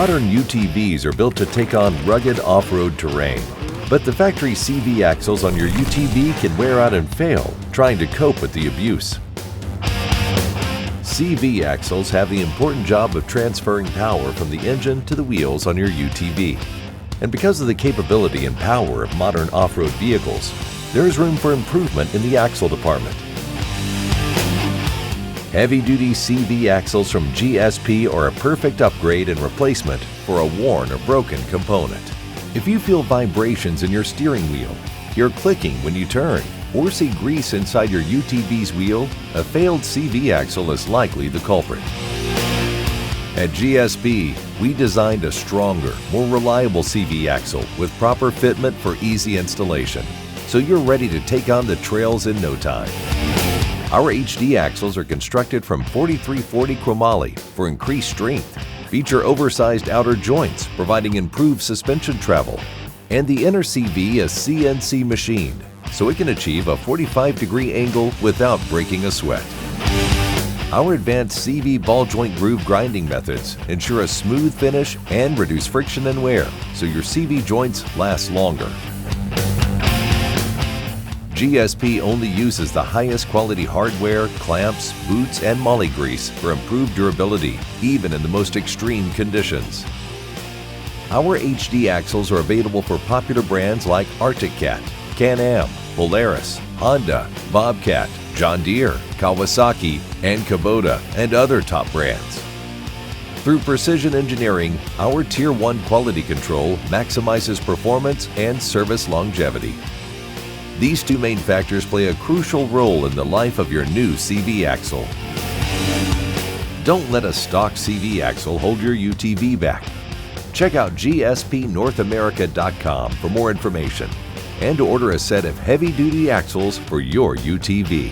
Modern UTVs are built to take on rugged off-road terrain, but the factory CV axles on your UTV can wear out and fail trying to cope with the abuse. CV axles have the important job of transferring power from the engine to the wheels on your UTV. And because of the capability and power of modern off-road vehicles, there is room for improvement in the axle department. Heavy-duty CV axles from GSP are a perfect upgrade and replacement for a worn or broken component. If you feel vibrations in your steering wheel, hear clicking when you turn, or see grease inside your UTV's wheel, a failed CV axle is likely the culprit. At GSP, we designed a stronger, more reliable CV axle with proper fitment for easy installation, so you're ready to take on the trails in no time. Our HD axles are constructed from 4340 chromoly for increased strength, feature oversized outer joints providing improved suspension travel, and the inner CV is CNC machined, so it can achieve a 45-degree angle without breaking a sweat. Our advanced CV ball joint groove grinding methods ensure a smooth finish and reduce friction and wear, so your CV joints last longer. GSP only uses the highest quality hardware, clamps, boots, and moly grease for improved durability, even in the most extreme conditions. Our HD axles are available for popular brands like Arctic Cat, Can-Am, Polaris, Honda, Bobcat, John Deere, Kawasaki, and KUBOTA, and other top brands. Through precision engineering, our Tier 1 quality control maximizes performance and service longevity. These two main factors play a crucial role in the life of your new CV axle. Don't let a stock CV axle hold your UTV back. Check out GSPNorthAmerica.com for more information and to order a set of heavy-duty axles for your UTV.